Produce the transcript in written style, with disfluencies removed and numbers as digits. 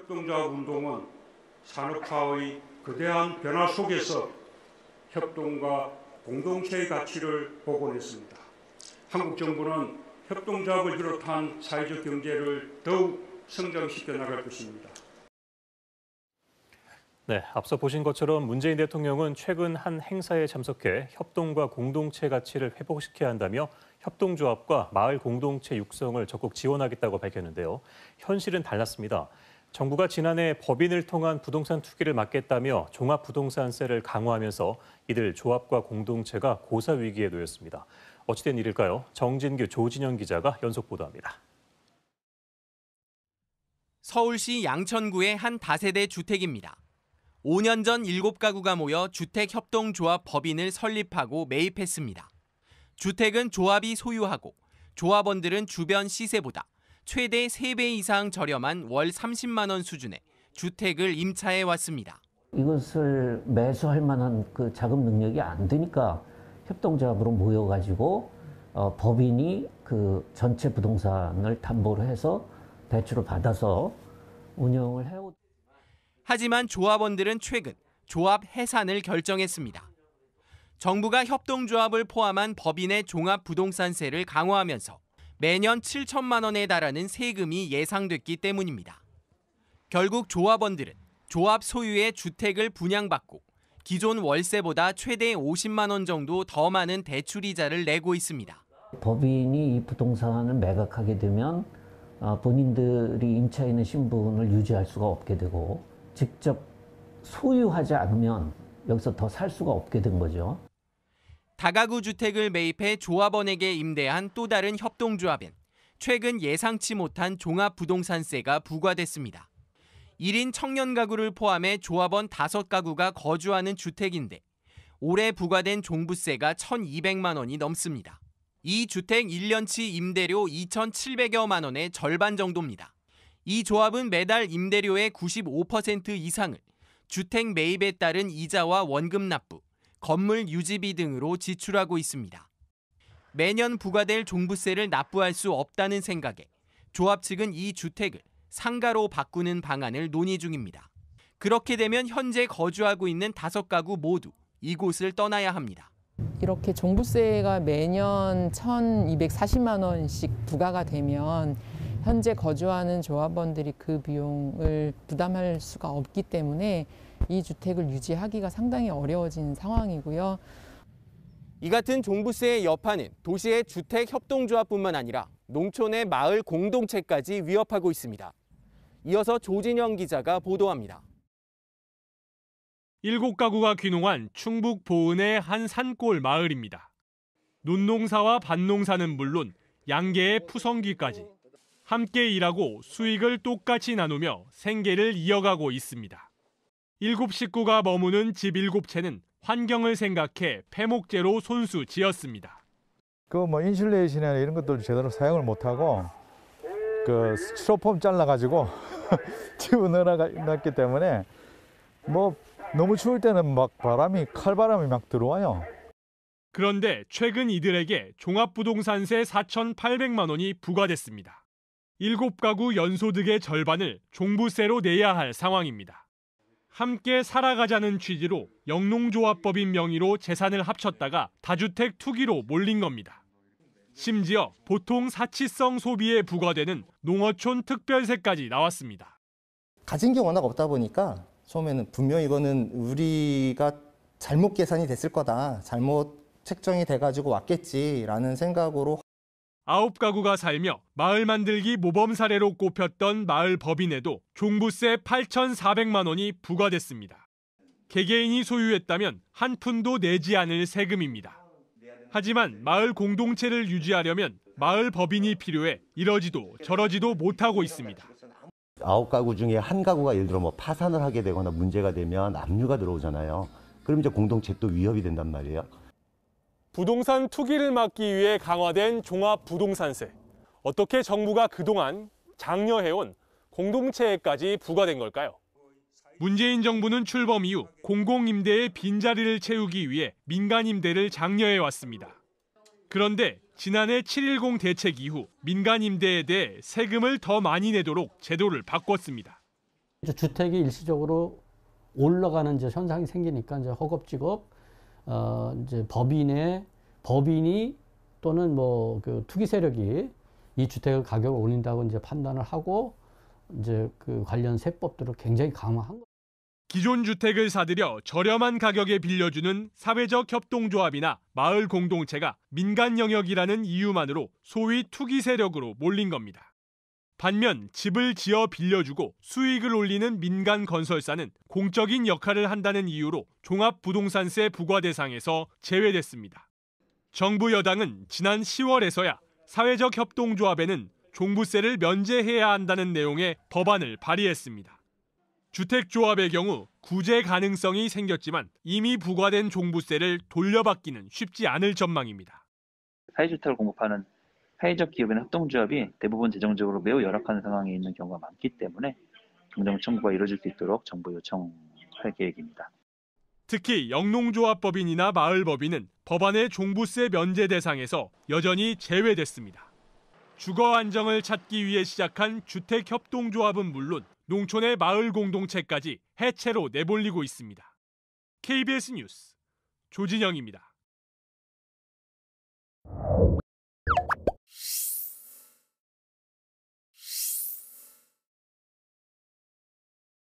협동조합 운동은 산업화의 거대한 변화 속에서 협동과 공동체의 가치를 복원했습니다. 한국 정부는 협동조합을 비롯한 사회적 경제를 더욱 성장시켜 나갈 것입니다. 네, 앞서 보신 것처럼 문재인 대통령은 최근 한 행사에 참석해 협동과 공동체 가치를 회복시켜야 한다며 협동조합과 마을 공동체 육성을 적극 지원하겠다고 밝혔는데요. 현실은 달랐습니다. 정부가 지난해 법인을 통한 부동산 투기를 막겠다며 종합부동산세를 강화하면서 이들 조합과 공동체가 고사 위기에 놓였습니다. 어찌된 일일까요? 정진규, 조진영 기자가 연속 보도합니다. 서울시 양천구의 한 다세대 주택입니다. 5년 전 7가구가 모여 주택협동조합 법인을 설립하고 매입했습니다. 주택은 조합이 소유하고 조합원들은 주변 시세보다 최대 3배 이상 저렴한 월 30만 원 수준의 주택을 임차해 왔습니다. 이것을 매수할 만한 그 자금 능력이 안 되니까 협동조합으로 모여가지고 법인이 그 전체 부동산을 담보로 해서 대출을 받아서 운영을 해오. 하지만 조합원들은 최근 조합 해산을 결정했습니다. 정부가 협동조합을 포함한 법인의 종합부동산세를 강화하면서 매년 7천만 원에 달하는 세금이 예상됐기 때문입니다. 결국 조합원들은 조합 소유의 주택을 분양받고 기존 월세보다 최대 50만 원 정도 더 많은 대출이자를 내고 있습니다. 법인이 이 부동산을 매각하게 되면 본인들이 임차해 있는 신분을 유지할 수가 없게 되고 직접 소유하지 않으면 여기서 더 살 수가 없게 된 거죠. 다가구 주택을 매입해 조합원에게 임대한 또 다른 협동조합엔 최근 예상치 못한 종합부동산세가 부과됐습니다. 1인 청년 가구를 포함해 조합원 5가구가 거주하는 주택인데 올해 부과된 종부세가 1,200만 원이 넘습니다. 이 주택 1년치 임대료 2,700여만 원의 절반 정도입니다. 이 조합은 매달 임대료의 95% 이상을 주택 매입에 따른 이자와 원금 납부, 건물 유지비 등으로 지출하고 있습니다. 매년 부과될 종부세를 납부할 수 없다는 생각에 조합 측은 이 주택을 상가로 바꾸는 방안을 논의 중입니다. 그렇게 되면 현재 거주하고 있는 5가구 모두 이곳을 떠나야 합니다. 이렇게 종부세가 매년 1,240만 원씩 부과가 되면 현재 거주하는 조합원들이 그 비용을 부담할 수가 없기 때문에 이 주택을 유지하기가 상당히 어려워진 상황이고요. 이 같은 종부세의 여파는 도시의 주택협동조합뿐만 아니라 농촌의 마을 공동체까지 위협하고 있습니다. 이어서 조진영 기자가 보도합니다. 7가구가 귀농한 충북 보은의 한 산골 마을입니다. 논농사와 밭농사는 물론 양계의 푸성기까지 함께 일하고 수익을 똑같이 나누며 생계를 이어가고 있습니다. 7 식구가 머무는 집 7채는 환경을 생각해 폐목재로 손수 지었습니다. 인슐레이션이나 이런 것도 제대로 사용을 못하고 스티로폼 잘라가지고 집어넣어놨기 때문에 너무 추울 때는 바람이 칼바람이 막 들어와요. 그런데 최근 이들에게 종합부동산세 4,800만 원이 부과됐습니다. 7가구 연소득의 절반을 종부세로 내야 할 상황입니다. 함께 살아가자는 취지로 영농조합법인 명의로 재산을 합쳤다가 다주택 투기로 몰린 겁니다. 심지어 보통 사치성 소비에 부과되는 농어촌 특별세까지 나왔습니다. 가진 게 워낙 없다 보니까 처음에는 분명히 이거는 우리가 잘못 계산이 됐을 거다. 잘못 책정이 돼가지고 왔겠지라는 생각으로 9가구가 살며 마을 만들기 모범 사례로 꼽혔던 마을 법인에도 종부세 8,400만 원이 부과됐습니다. 개개인이 소유했다면 한 푼도 내지 않을 세금입니다. 하지만 마을 공동체를 유지하려면 마을 법인이 필요해 이러지도 저러지도 못하고 있습니다. 9가구 중에 한 가구가 예를 들어 파산을 하게 되거나 문제가 되면 압류가 들어오잖아요. 그럼 이제 공동체 또 위협이 된단 말이에요. 부동산 투기를 막기 위해 강화된 종합부동산세. 어떻게 정부가 그동안 장려해온 공동체에까지 부과된 걸까요? 문재인 정부는 출범 이후 공공임대의 빈자리를 채우기 위해 민간임대를 장려해왔습니다. 그런데 지난해 7.10 대책 이후 민간임대에 대해 세금을 더 많이 내도록 제도를 바꿨습니다. 주택이 일시적으로 올라가는 이제 현상이 생기니까 이제 허겁지겁 이제 법인이 또는 뭐 그 투기 세력이 이 주택의 가격을 올린다고 이제 판단을 하고 이제 그 관련 세법들을 굉장히 강화한 거예요. 기존 주택을 사들여 저렴한 가격에 빌려주는 사회적 협동조합이나 마을 공동체가 민간 영역이라는 이유만으로 소위 투기 세력으로 몰린 겁니다. 반면 집을 지어 빌려주고 수익을 올리는 민간 건설사는 공적인 역할을 한다는 이유로 종합부동산세 부과 대상에서 제외됐습니다. 정부 여당은 지난 10월에서야 사회적 협동조합에는 종부세를 면제해야 한다는 내용의 법안을 발의했습니다. 주택조합의 경우 구제 가능성이 생겼지만 이미 부과된 종부세를 돌려받기는 쉽지 않을 전망입니다. 사회주택을 공급하는 사회적 기업이나 협동조합이 대부분 재정적으로 매우 열악한 상황에 있는 경우가 많기 때문에 공정 청구가 이루어질 수 있도록 정부 요청할 계획입니다. 특히 영농조합법인이나 마을법인은 법안의 종부세 면제 대상에서 여전히 제외됐습니다. 주거 안정을 찾기 위해 시작한 주택협동조합은 물론 농촌의 마을 공동체까지 해체로 내몰리고 있습니다. KBS 뉴스 조진영입니다.